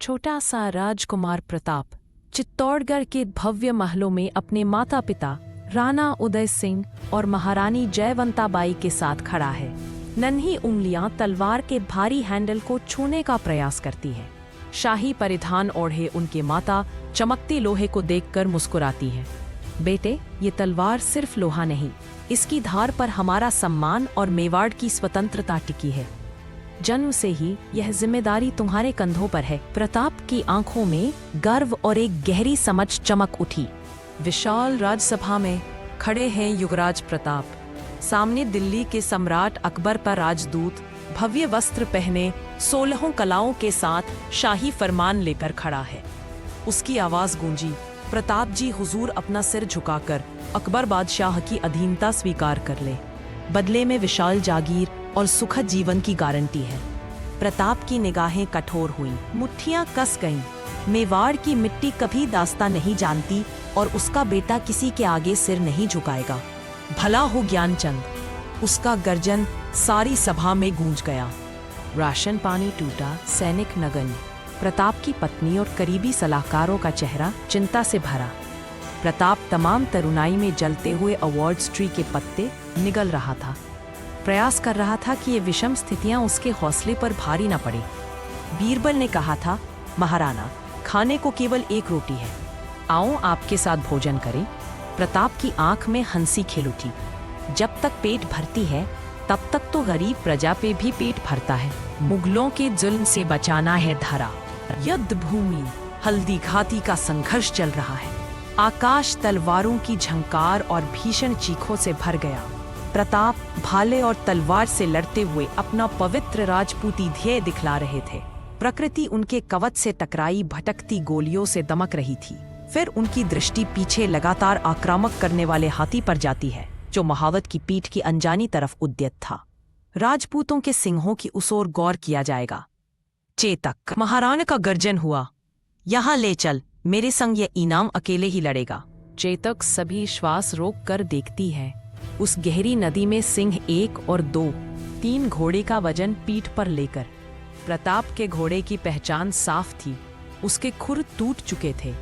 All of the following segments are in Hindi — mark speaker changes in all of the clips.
Speaker 1: छोटा सा राजकुमार प्रताप चित्तौड़गढ़ के भव्य महलों में अपने माता पिता राणा उदय सिंह और महारानी जयवंताबाई के साथ खड़ा है। नन्ही उंगलियां तलवार के भारी हैंडल को छूने का प्रयास करती हैं। शाही परिधान ओढ़े उनके माता चमकते लोहे को देखकर मुस्कुराती हैं। बेटे, ये तलवार सिर्फ लोहा नहीं, इसकी धार पर हमारा सम्मान और मेवाड़ की स्वतंत्रता टिकी है। जन्म से ही यह जिम्मेदारी तुम्हारे कंधों पर है। प्रताप की आंखों में गर्व और एक गहरी समझ चमक उठी। विशाल राजसभा में खड़े हैं युवराज प्रताप। सामने दिल्ली के सम्राट अकबर पर राजदूत भव्य वस्त्र पहने 16 कलाओं के साथ शाही फरमान लेकर खड़ा है। उसकी आवाज गूंजी, प्रताप जी हुजूर अपना सिर झुकाकर अकबर बादशाह की अधीनता स्वीकार कर ले। बदले में विशाल जागीर और सुखद जीवन की गारंटी है। प्रताप की निगाहें कठोर हुईं, मुट्ठियां कस गईं। मेवाड़ की मिट्टी कभी दास्ता नहीं जानती और उसका बेटा किसी के आगे सिर नहीं झुकाएगा। भला हो ज्ञानचंद, उसका गर्जन सारी सभा में गूंज गया। राशन पानी टूटा, सैनिक नगण्य। प्रताप की पत्नी और करीबी सलाहकारों का चेहरा चिंता से भरा। प्रताप तमाम तरुणाई में जलते हुए अवार्ड्स ट्री के पत्ते निगल रहा था। प्रयास कर रहा था कि ये विषम स्थितियां उसके हौसले पर भारी न पड़े। बीरबल ने कहा था, महाराणा, खाने को केवल एक रोटी है, आओ आपके साथ भोजन करें। प्रताप की आंख में हंसी खिल उठी। जब तक पेट भरती है तब तक तो गरीब प्रजा पे भी पेट भरता है। मुगलों के जुल्म से बचाना है धरा। युद्ध भूमि हल्दी घाटी का संघर्ष चल रहा है। आकाश तलवारों की झंकार और भीषण चीखों से भर गया। प्रताप भाले और तलवार से लड़ते हुए अपना पवित्र राजपूती ध्येय दिखला रहे थे। प्रकृति उनके कवच से टकराई भटकती गोलियों से दमक रही थी। फिर उनकी दृष्टि पीछे लगातार आक्रामक करने वाले हाथी पर जाती है, जो महावत की पीठ की अनजानी तरफ उद्यत था। राजपूतों के सिंहों की उस ओर गौर किया जाएगा। चेतक, महाराणा का गर्जन हुआ, यहाँ ले चल, मेरे संग ये इनाम अकेले ही लड़ेगा। चेतक सभी श्वास रोक कर देखती है। उस गहरी नदी में सिंह 1 और 2, 3 घोड़े का वजन पीठ पर लेकर। प्रताप के घोड़े की पहचान साफ थी, उसके खुर टूट चुके थे।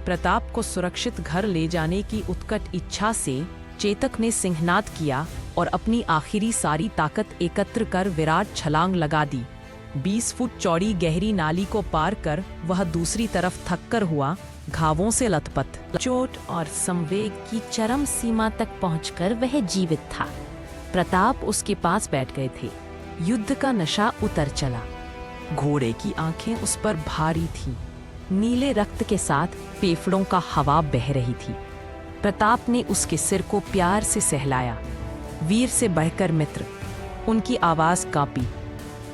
Speaker 1: प्रताप को सुरक्षित घर ले जाने की उत्कट इच्छा से चेतक ने सिंहनाद किया और अपनी आखिरी सारी ताकत एकत्र कर विराट छलांग लगा दी। 20 फुट चौड़ी गहरी नाली को पार कर वह दूसरी तरफ थककर हुआ, घावों से लथपथ। चोट और संवेग की चरम सीमा तक पहुंचकर वह जीवित था। प्रताप उसके पास बैठ गए थे। युद्ध का नशा उतर चला। घोड़े की आंखें उस पर भारी थीं। नीले रक्त के साथ फेफड़ों का हवा बह रही थी। प्रताप ने उसके सिर को प्यार से सहलाया। वीर से बढ़कर मित्र। उनकी आवाज कांपी।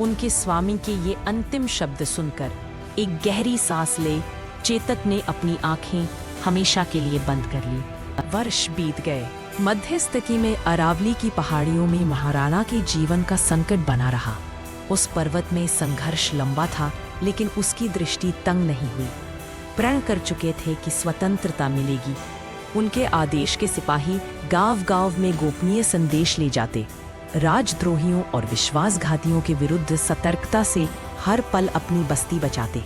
Speaker 1: उनके स्वामी के ये अंतिम शब्द सुनकर एक गहरी सांस ले चेतक ने अपनी आंखें हमेशा के लिए बंद कर ली। वर्ष बीत गए। मध्य स्थिति में अरावली की पहाड़ियों में महाराणा के जीवन का संकट बना रहा। उस पर्वत में संघर्ष लंबा था, लेकिन उसकी दृष्टि तंग नहीं हुई। प्रण कर चुके थे कि स्वतंत्रता मिलेगी। उनके आदेश के सिपाही गांव-गांव में गोपनीय संदेश ले जाते। राजद्रोहियों और विश्वासघातियों के विरुद्ध सतर्कता से हर पल अपनी बस्ती बचाते।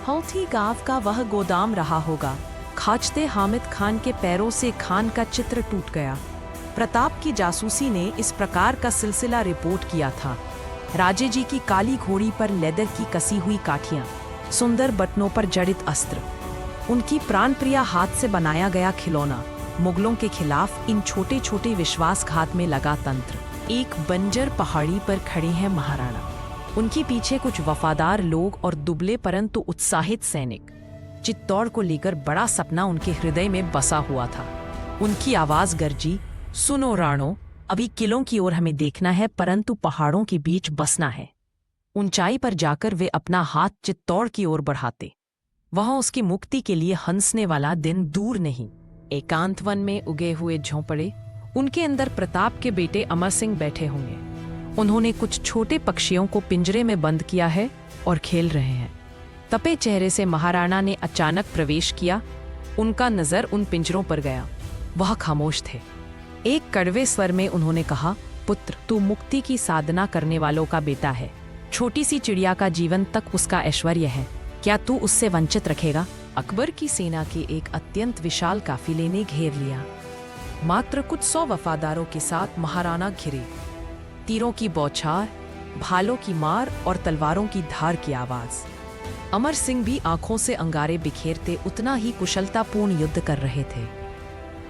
Speaker 1: हौथी गांव का वह गोदाम रहा होगा। खाचते हामिद खान के पैरों से खान का चित्र टूट गया। प्रताप की जासूसी ने इस प्रकार का सिलसिला रिपोर्ट किया था। राजे जी की काली घोड़ी पर लेदर की कसी हुई काठियां, सुंदर बटनों पर जड़ित अस्त्र, उनकी प्राणप्रिया हाथ से बनाया गया खिलौना। मुगलों के खिलाफ इन छोटे छोटे विश्वासघात में लगा तंत्र। एक बंजर पहाड़ी पर खड़े हैं महाराणा। उनके पीछे कुछ वफादार लोग और दुबले परंतु उत्साहित सैनिक। चित्तौड़ को लेकर बड़ा सपना उनके हृदय में बसा हुआ था। उनकी आवाज गरजी, सुनो राणो, अभी किलों की ओर हमें देखना है, परंतु पहाड़ों के बीच बसना है। ऊंचाई पर जाकर वे अपना हाथ चित्तौड़ की ओर बढ़ाते। वहां उसकी मुक्ति के लिए हंसने वाला दिन दूर नहीं। एकांत वन में उगे हुए झोंपड़े, उनके अंदर प्रताप के बेटे अमर सिंह बैठे होंगे। उन्होंने कुछ छोटे पक्षियों को पिंजरे में बंद किया है और खेल रहे हैं। तपे चेहरे से महाराणा ने अचानक प्रवेश किया। उनका नजर उन पिंजरों पर गया। वह खामोश थे। एक कड़वे स्वर में उन्होंने कहा, पुत्र, तू मुक्ति की साधना करने वालों का बेटा है। छोटी सी चिड़िया का जीवन तक उसका ऐश्वर्य है। क्या तू उससे वंचित रखेगा? अकबर की सेना के एक अत्यंत विशाल काफिले ने घेर लिया। मात्र कुछ 100 वफादारों के साथ महाराणा घिरे। तीरों की बौछार, भालों की मार और तलवारों की धार की आवाज। अमर सिंह भी आंखों से अंगारे बिखेरते उतना ही कुशलतापूर्ण युद्ध कर रहे थे।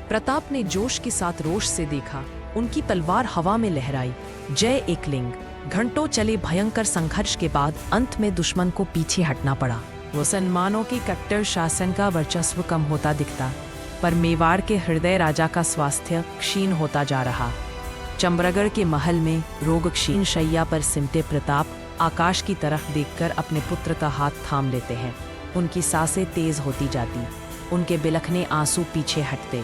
Speaker 1: प्रताप ने जोश के साथ रोष से देखा। उनकी तलवार हवा में लहराई। जय एकलिंग। घंटों चले भयंकर संघर्ष के बाद अंत में दुश्मन को पीछे हटना पड़ा। मुसलमानों के कट्टर शासन का वर्चस्व कम होता दिखता, पर मेवाड़ के हृदय राजा का स्वास्थ्य क्षीण होता जा रहा। चंबरगढ़ के महल में रोग क्षीण शैया पर सिमटे प्रताप आकाश की तरफ देखकर अपने पुत्र का हाथ थाम लेते हैं। उनकी सांसें तेज होती जाती, उनके बिलखने आंसू पीछे हटते।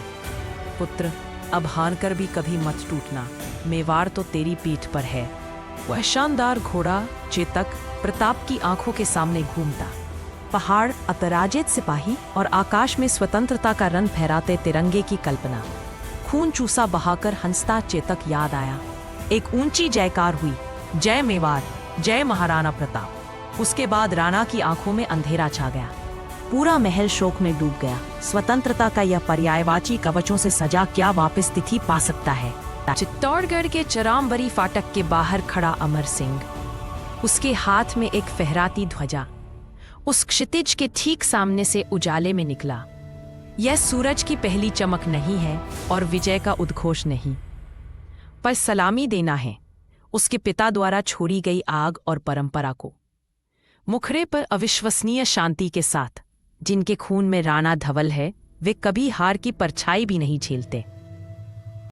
Speaker 1: पुत्र, अब हार कर भी कभी मत टूटना, मेवाड़ तो तेरी पीठ पर है। वह शानदार घोड़ा चेतक प्रताप की आंखों के सामने घूमता। पहाड़, अपराजित सिपाही और आकाश में स्वतंत्रता का रंग फहराते तिरंगे की कल्पना। खून चूसा बहाकर हंसता चेतक याद आया। एक ऊंची जयकार हुई, जय मेवाड़, जय महाराणा प्रताप। उसके बाद राणा की आंखों में अंधेरा छा गया। पूरा महल शोक में डूब गया। स्वतंत्रता का यह पर्यायवाची कवचों से सजा क्या वापस तिथि पा सकता है? चित्तौड़गढ़ के चरामबरी फाटक के बाहर खड़ा अमर सिंह, उसके हाथ में एक फहराती ध्वजा, उस क्षितिज के ठीक सामने से उजाले में निकला। यह सूरज की पहली चमक नहीं है और विजय का उद्घोष नहीं, पर सलामी देना है उसके पिता द्वारा छोड़ी गई आग और परंपरा को। मुखड़े पर अविश्वसनीय शांति के साथ। जिनके खून में राणा धवल है, वे कभी हार की परछाई भी नहीं झेलते।